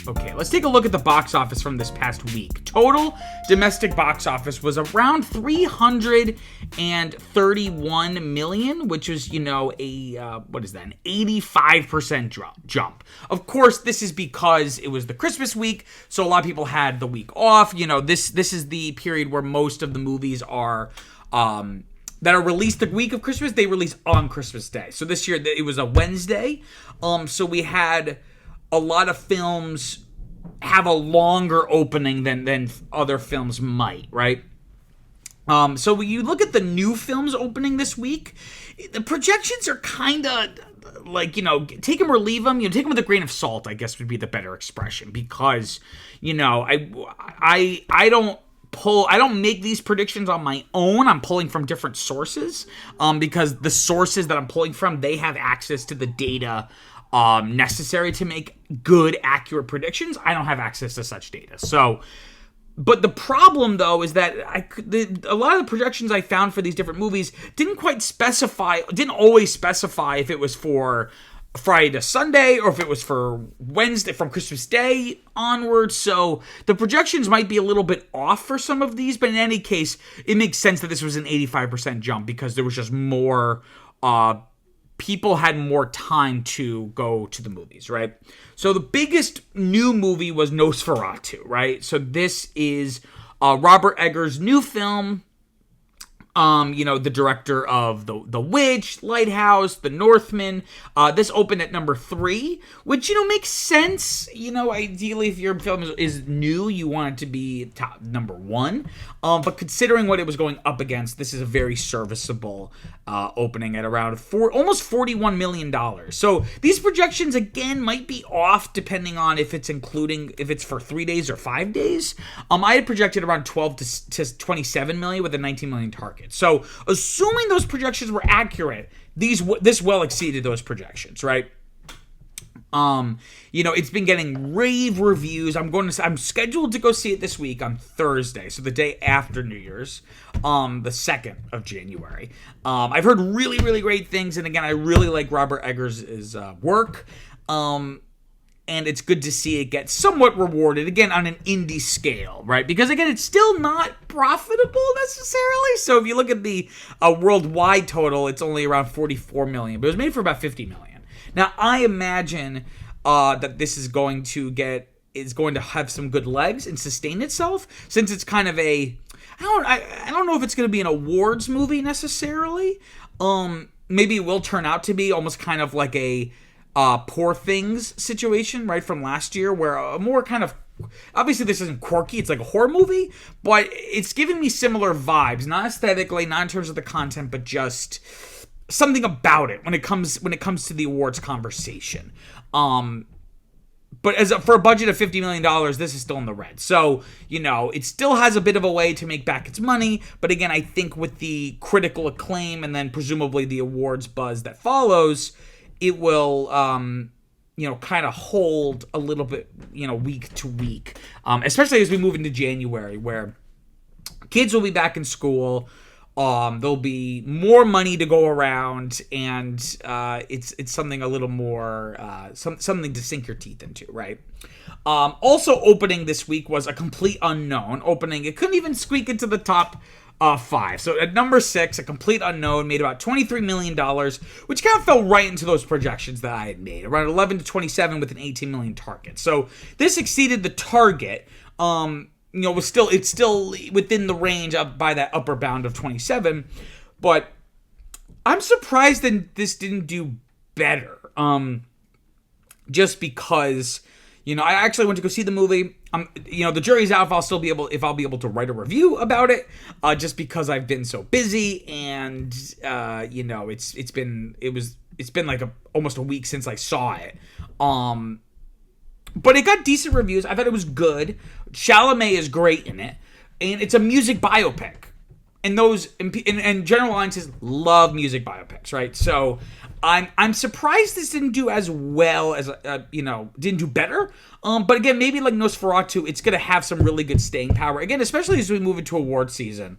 Okay, let's take a look at the box office from this past week. Total domestic box office was around 331 million, which was, an 85% jump. Of course, this is because it was the Christmas week, so a lot of people had the week off. This is the period where most of the movies are that are released the week of Christmas, they release on Christmas Day. So this year it was a Wednesday. So we had a lot of films have a longer opening than other films might, right? So when you look at the new films opening this week, the projections are kind of like, take them or leave them. Take them with a grain of salt, I guess would be the better expression, because, I don't make these predictions on my own. I'm pulling from different sources, because the sources that I'm pulling from, they have access to the data necessary to make good, accurate predictions. I don't have access to such data. So, but the problem, though, is that a lot of the projections I found for these different movies didn't always specify if it was for Friday to Sunday or if it was for Wednesday, from Christmas Day onwards. So the projections might be a little bit off for some of these, but in any case, it makes sense that this was an 85% jump because there was just more people had more time to go to the movies, right? So the biggest new movie was Nosferatu, right? So this is Robert Eggers' new film. The director of The Witch, Lighthouse, The Northman. This opened at number 3, which, makes sense. Ideally, if your film is new, you want it to be top number 1. But considering what it was going up against, this is a very serviceable opening at around almost $41 million. So these projections, again, might be off depending on if it's for 3 days or 5 days. I had projected around 12 to 27 million with a 19 million target. So, assuming those projections were accurate, this well exceeded those projections, right? It's been getting rave reviews. I'm scheduled to go see it this week on Thursday, so the day after New Year's, the 2nd of January. I've heard really, really great things, and again, I really like Robert Eggers' work. And it's good to see it get somewhat rewarded, again, on an indie scale, right? Because, again, it's still not profitable necessarily. So if you look at the worldwide total, it's only around 44 million. But it was made for about 50 million. Now, I imagine that this is going to have some good legs and sustain itself, since it's kind of I don't know if it's going to be an awards movie necessarily. Maybe it will turn out to be almost kind of like a Poor Things situation, right, from last year, where a more kind of, obviously this isn't quirky, it's like a horror movie, but it's giving me similar vibes, not aesthetically, not in terms of the content, but just something about it when it comes to the awards conversation. But for a budget of $50 million, this is still in the red. So, it still has a bit of a way to make back its money. But again, I think with the critical acclaim and then presumably the awards buzz that follows, it will, kind of hold a little bit, week to week, especially as we move into January, where kids will be back in school. There'll be more money to go around, and it's something a little more, something to sink your teeth into, right? Also opening this week was A Complete Unknown. It couldn't even squeak into the top 5. So at number 6, A Complete Unknown made about $23 million, which kind of fell right into those projections that I had made, around 11 to 27 with an 18 million target. So this exceeded the target. It's still within the range up by that upper bound of 27, but I'm surprised that this didn't do better. Just because, I actually went to go see the movie. The jury's out if I'll be able to write a review about it, just because I've been so busy, and it's been like almost a week since I saw it. But it got decent reviews. I thought it was good. Chalamet is great in it, and it's a music biopic. And general audiences love music biopics, right? So I'm surprised this didn't do as well as didn't do better. But again, maybe like Nosferatu, it's gonna have some really good staying power. Again, especially as we move into award season.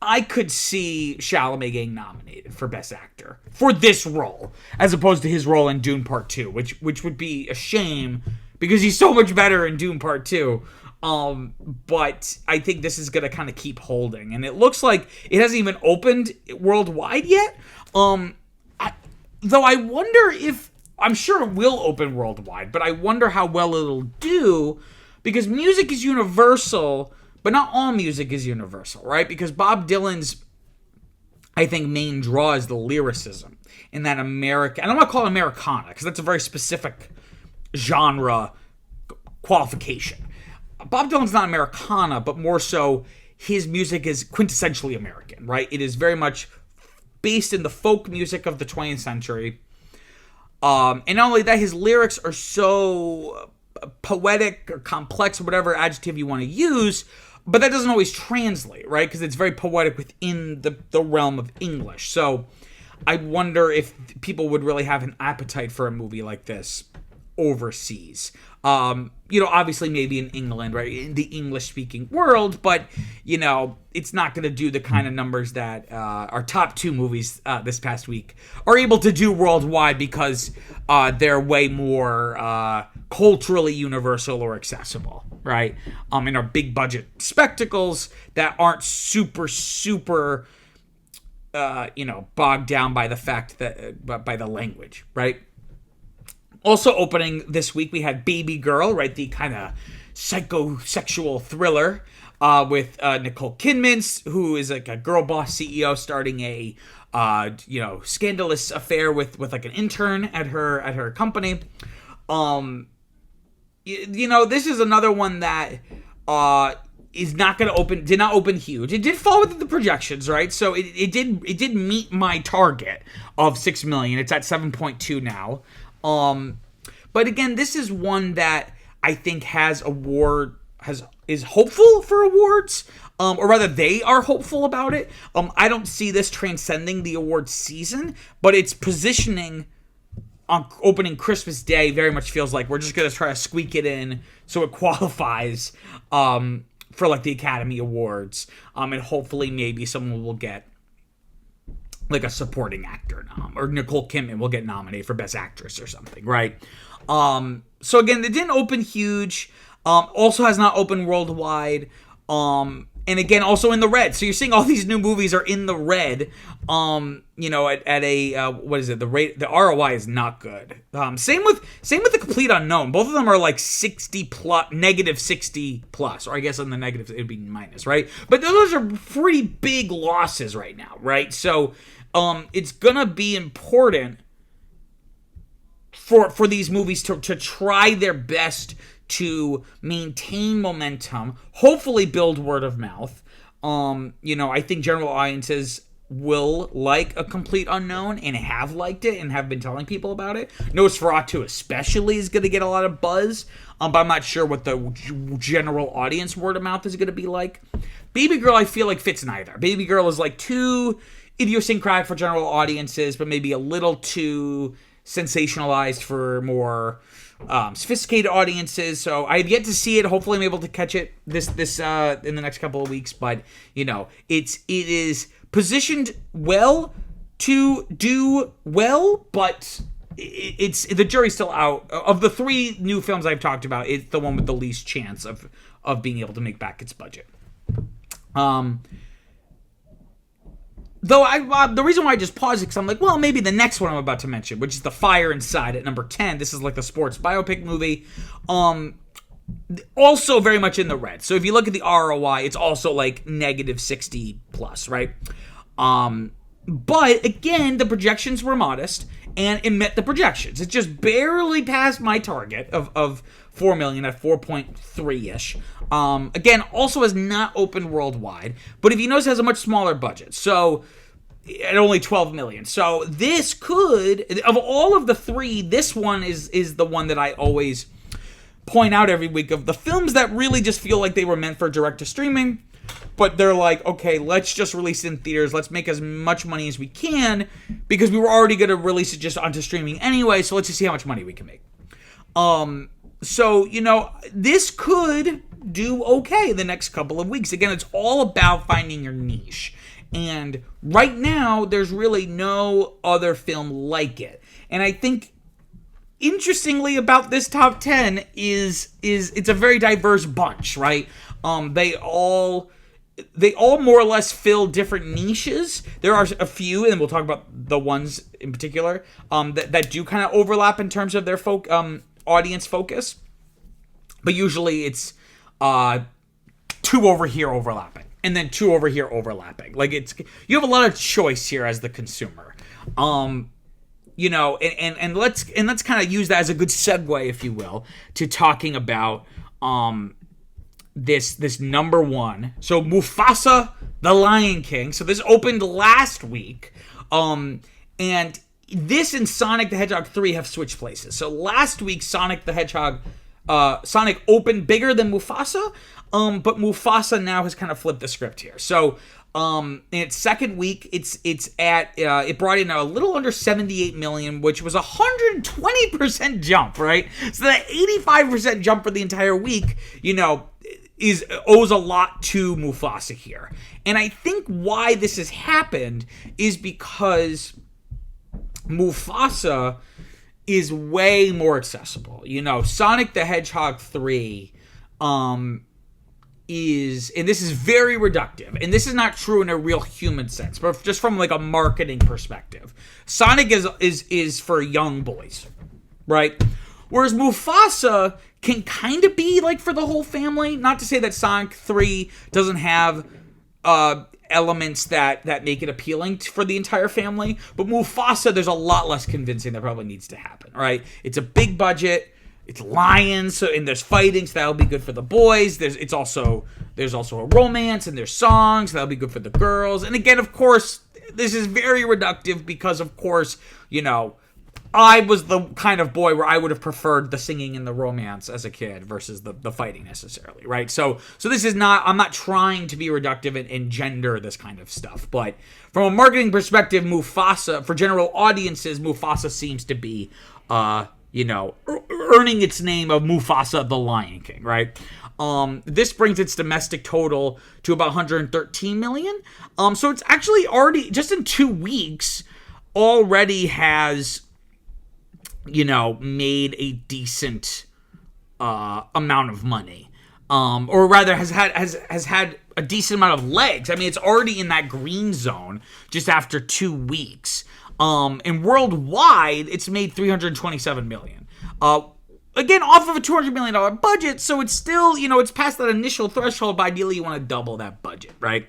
I could see Chalamet getting nominated for Best Actor for this role, as opposed to his role in Dune Part 2, which would be a shame because he's so much better in Dune Part 2. But I think this is going to kind of keep holding. And it looks like it hasn't even opened worldwide yet. Though I wonder if, I'm sure it will open worldwide, but I wonder how well it'll do, because music is universal, but not all music is universal, right? Because Bob Dylan's, I think, main draw is the lyricism in that American, and I'm not calling it Americana, because that's a very specific genre qualification. Bob Dylan's not Americana, but more so his music is quintessentially American, right? It is very much based in the folk music of the 20th century. And not only that, his lyrics are so poetic or complex, or whatever adjective you want to use, but that doesn't always translate, right? Because it's very poetic within the realm of English. So I wonder if people would really have an appetite for a movie like this overseas. Obviously maybe in England, right, in the English-speaking world, but, it's not going to do the kind of numbers that our top two movies this past week are able to do worldwide, because they're way more culturally universal or accessible, right, and are big-budget spectacles that aren't super, bogged down by the fact that, by the language, right? Also opening this week, we had Baby Girl, right? The kind of psychosexual thriller with Nicole Kidman, who is like a girl boss CEO starting a, scandalous affair with like an intern at her company. This is another one that is not going to open, did not open huge. It did fall within the projections, right? So it did meet my target of 6 million. It's at 7.2 now. But again, this is one that I think is hopeful for awards, or rather they are hopeful about it. I don't see this transcending the awards season, but its positioning on opening Christmas Day very much feels like we're just going to try to squeak it in so it qualifies, for like the Academy Awards. And hopefully maybe someone will get like a supporting actor nom, or Nicole Kidman will get nominated for Best Actress or something, right? So again, it didn't open huge. Also has not opened worldwide. And again, also in the red. So you're seeing all these new movies are in the red. At a what is it? The ROI is not good. Same with the Complete Unknown. Both of them are like 60 plus, negative 60 plus, or I guess on the negative it'd be minus, right? But those are pretty big losses right now, right? So it's gonna be important for these movies to try their best to maintain momentum, hopefully build word of mouth. I think general audiences will like A Complete Unknown and have liked it and have been telling people about it. Nosferatu especially is going to get a lot of buzz, but I'm not sure what the general audience word of mouth is going to be like. Baby Girl, I feel like fits neither. Baby Girl is like too idiosyncratic for general audiences, but maybe a little too sensationalized for more sophisticated audiences. So I've yet to see it. Hopefully I'm able to catch it this in the next couple of weeks, but it is positioned well to do well, but it's the jury's still out. Of the three new films I've talked about, it's the one with the least chance of being able to make back its budget. Though the reason why I just paused it, because I'm like, well, maybe the next one I'm about to mention, which is The Fire Inside at number 10. This is like the sports biopic movie. Also very much in the red. So if you look at the ROI, it's also like negative 60 plus, right? But again, the projections were modest, and it met the projections. It just barely passed my target of 4 million at 4.3-ish. Again, also has not opened worldwide, but if you notice, it has a much smaller budget. So at only 12 million. So this could, of all of the three, this one is the one that I always point out every week of the films that really just feel like they were meant for direct to streaming, but they're like, okay, let's just release it in theaters. Let's make as much money as we can, because we were already going to release it just onto streaming anyway. So let's just see how much money we can make. So, this could do okay the next couple of weeks. Again, it's all about finding your niche. And right now, there's really no other film like it. And I think, interestingly about this top 10 is it's a very diverse bunch, right? They all more or less fill different niches. There are a few, and we'll talk about the ones in particular, that do kind of overlap in terms of their audience focus. But usually it's two over here overlapping, and then two over here overlapping. Like, you have a lot of choice here as the consumer. And let's kind of use that as a good segue, if you will, to talking about this number one. So Mufasa, the Lion King. So this opened last week, and this and Sonic the Hedgehog 3 have switched places. So last week, Sonic opened bigger than Mufasa, but Mufasa now has kind of flipped the script here. So in its second week, it brought in a little under 78 million, which was a 120% jump, right? So that 85% jump for the entire week, owes a lot to Mufasa here. And I think why this has happened is because Mufasa is way more accessible. Sonic the Hedgehog 3 is, and this is very reductive, and this is not true in a real human sense, but just from like a marketing perspective. Sonic is for young boys, right? Whereas Mufasa can kind of be like for the whole family. Not to say that Sonic 3 doesn't have elements that make it appealing for the entire family, but Mufasa, there's a lot less convincing that probably needs to happen, right? It's a big budget. It's lions, and there's fighting, so that'll be good for the boys. There's also a romance, and there's songs, so that'll be good for the girls. And again, of course, this is very reductive because, of course, I was the kind of boy where I would have preferred the singing and the romance as a kid versus the fighting necessarily, right? So this is not, I'm not trying to be reductive and gender this kind of stuff, but from a marketing perspective, Mufasa, for general audiences, Mufasa seems to be, earning its name of Mufasa the Lion King, right? This brings its domestic total to about 113 million. So it's actually already, just in 2 weeks, already has, made a decent amount of money. Or rather has had a decent amount of legs. I mean, it's already in that green zone just after 2 weeks. And worldwide, it's made $327 million. Again, off of a $200 million budget, so it's still, it's past that initial threshold, but ideally you want to double that budget, right?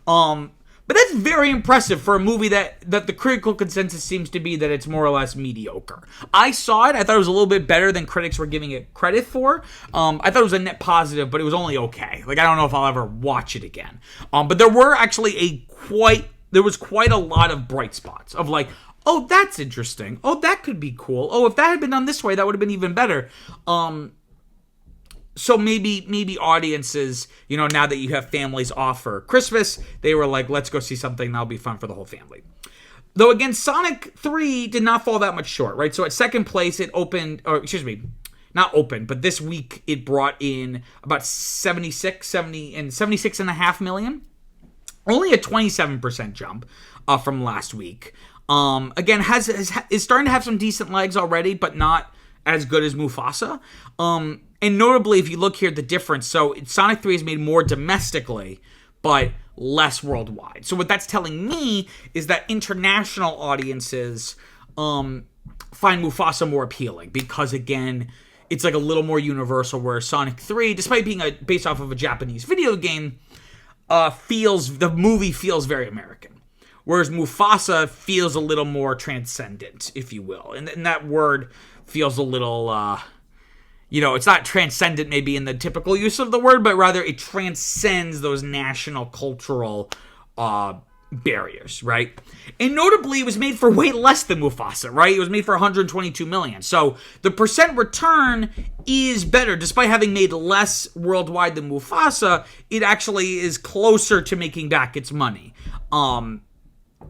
But that's very impressive for a movie that the critical consensus seems to be that it's more or less mediocre. I saw it. I thought it was a little bit better than critics were giving it credit for. I thought it was a net positive, but it was only okay. Like, I don't know if I'll ever watch it again. But there were actually there was quite a lot of bright spots of like, oh, that's interesting. Oh, that could be cool. Oh, if that had been done this way, that would have been even better. So maybe audiences, now that you have families off for Christmas, they were like, let's go see something that'll be fun for the whole family. Though, again, Sonic 3 did not fall that much short, right? So at second place, it opened, not opened, but this week it brought in about 76.5 million. Only a 27% jump from last week. Again, is starting to have some decent legs already, but not as good as Mufasa. And notably, if you look here at the difference, so Sonic 3 has made more domestically, but less worldwide. So what that's telling me is that international audiences find Mufasa more appealing because, again, it's like a little more universal, where Sonic 3, despite being based off of a Japanese video game, the movie feels very American. Whereas Mufasa feels a little more transcendent, if you will. And that word feels a little... it's not transcendent maybe in the typical use of the word, but rather it transcends those national cultural barriers, right? And notably, it was made for way less than Mufasa, right? It was made for 122 million. So the percent return is better. Despite having made less worldwide than Mufasa, it actually is closer to making back its money.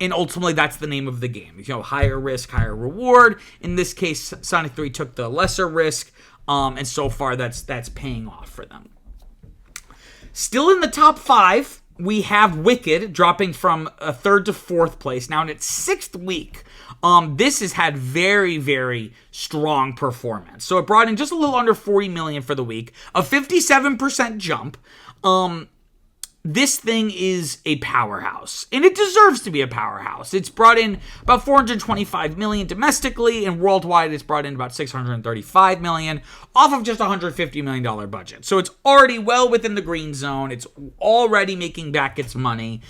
And ultimately, that's the name of the game. Higher risk, higher reward. In this case, Sonic 3 took the lesser risk. And so far, that's paying off for them. Still in the top 5, we have Wicked dropping from a 3rd to 4th place now in its 6th week. This has had very, very strong performance. So it brought in just a little under $40 million for the week, a 57% jump. This thing is a powerhouse, and it deserves to be a powerhouse. It's brought in about $425 million domestically, and worldwide it's brought in about $635 million off of just a $150 million budget. So it's already well within the green zone. It's already making back its money.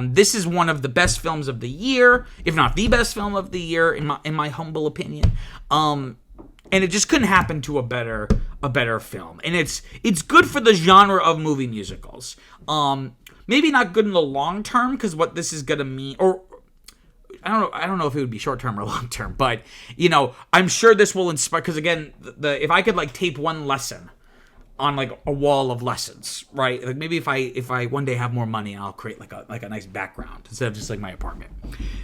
This is one of the best films of the year, if not the best film of the year, in my humble opinion. And it just couldn't happen to a better film. And it's good for the genre of movie musicals. Maybe not good in the long term, because what this is gonna mean, or I don't know if it would be short term or long term, but I'm sure this will inspire. Because again, if I could tape one lesson on a wall of lessons, right? Maybe if I one day have more money, I'll create a nice background instead of just my apartment.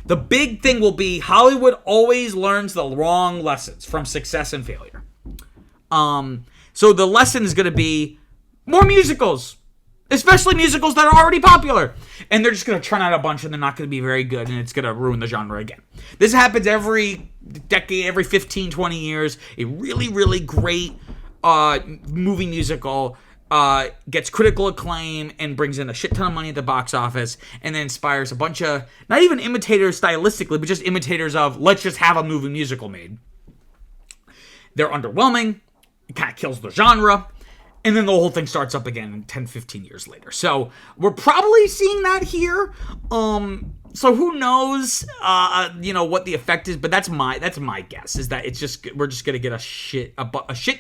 The big thing will be Hollywood always learns the wrong lessons from success and failure. So the lesson is going to be more musicals, especially musicals that are already popular. And they're just going to churn out a bunch, and they're not going to be very good, and it's going to ruin the genre again. This happens every decade, every 15, 20 years. A really, really great movie musical gets critical acclaim and brings in a shit ton of money at the box office, and then inspires a bunch of, not even imitators stylistically, but just imitators of, let's just have a movie musical made. They're underwhelming. It kind of kills the genre. And then the whole thing starts up again 10, 15 years later. So we're probably seeing that here. So who knows, what the effect is, but that's my guess, is that we're just gonna get a shit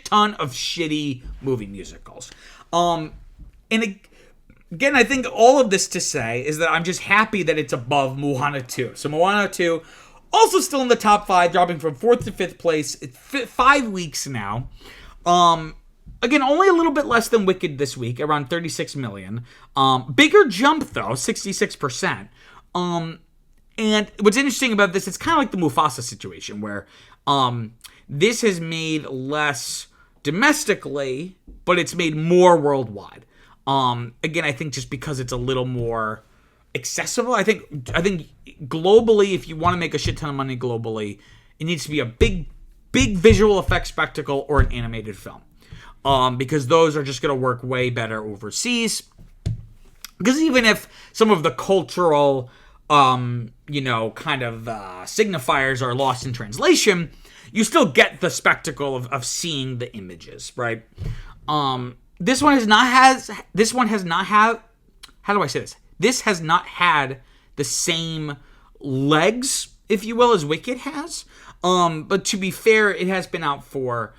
ton of shitty movie musicals. And again, I think all of this to say is that I'm just happy that it's above Moana 2. So Moana 2, also still in the top 5, dropping from 4th to 5th place. It's 5 weeks now. Again, only a little bit less than Wicked this week, around 36 million. Bigger jump, though, 66%. And what's interesting about this, it's kind of like the Mufasa situation, where this has made less domestically, but it's made more worldwide. Again, I think just because it's a little more accessible. I think globally, if you want to make a shit ton of money globally, it needs to be a big visual effects spectacle or an animated film. Because those are just going to work way better overseas. Because even if some of the cultural, signifiers are lost in translation, you still get the spectacle of seeing the images, right? This has not had the same legs, if you will, as Wicked has. But to be fair, it has been out for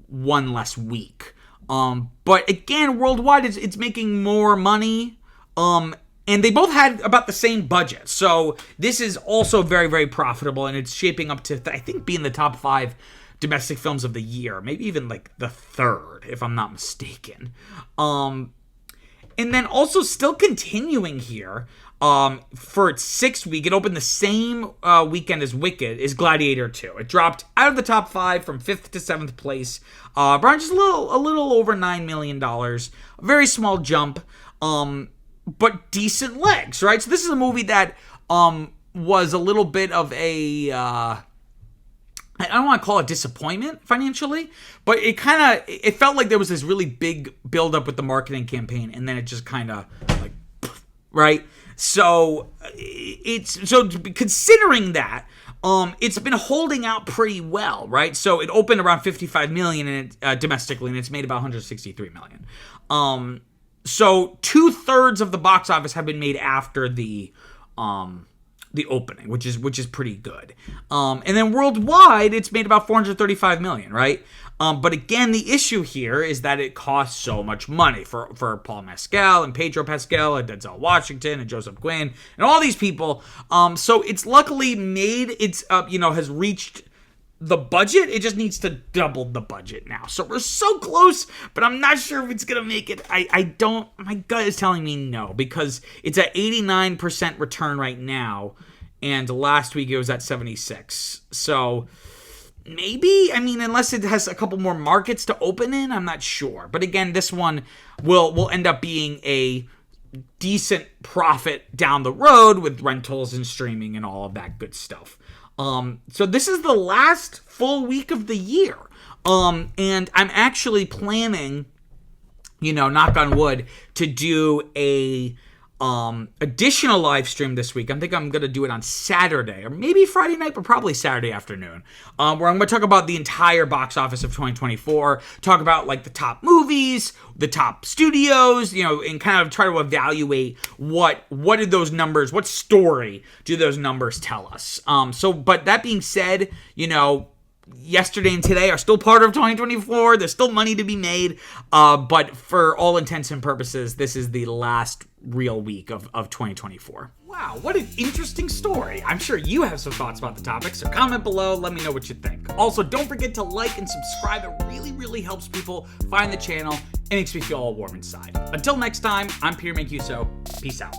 one less week. But again, worldwide, it's making more money. And they both had about the same budget. So this is also very, very profitable, and it's shaping up to, I think, be in the top 5 domestic films of the year. Maybe even the 3rd, if I'm not mistaken. And then also still continuing here, for its 6th week, it opened the same weekend as Wicked, is Gladiator 2. It dropped out of the top 5 from 5th to 7th place. Brought just a little over $9 million. A very small jump. But decent legs, right? So this is a movie that was a little bit of a, I don't want to call it disappointment financially, but it felt like there was this really big buildup with the marketing campaign, and then it just kind of right? So considering that, it's been holding out pretty well, right? So it opened around 55 million domestically, and it's made about 163 million. So 2/3 of the box office have been made after the opening, which is pretty good. And then worldwide, it's made about 435 million, right? But again, the issue here is that it costs so much money for Paul Mescal and Pedro Pascal and Denzel Washington and Joseph Quinn and all these people. So it's luckily made has reached the budget. It just needs to double the budget now. So we're so close, but I'm not sure if it's going to make it. My gut is telling me no, because it's at 89% return right now. And last week it was at 76. So maybe, unless it has a couple more markets to open in, I'm not sure. But again, this one will end up being a decent profit down the road with rentals and streaming and all of that good stuff. So this is the last full week of the year. And I'm actually planning, knock on wood, to do a additional live stream this week. I think I'm going to do it on Saturday or maybe Friday night, but probably Saturday afternoon, where I'm going to talk about the entire box office of 2024, talk about like the top movies, the top studios, and kind of try to evaluate what did those numbers, what story do those numbers tell us? But that being said, yesterday and today are still part of 2024. There's still money to be made. But for all intents and purposes, this is the last real week of 2024. Wow, what an interesting story. I'm sure you have some thoughts about the topic, so comment below. Let me know what you think. Also, don't forget to like and subscribe. It really, really helps people find the channel. It makes me feel all warm inside. Until next time, I'm Peter Mancuso. Peace out.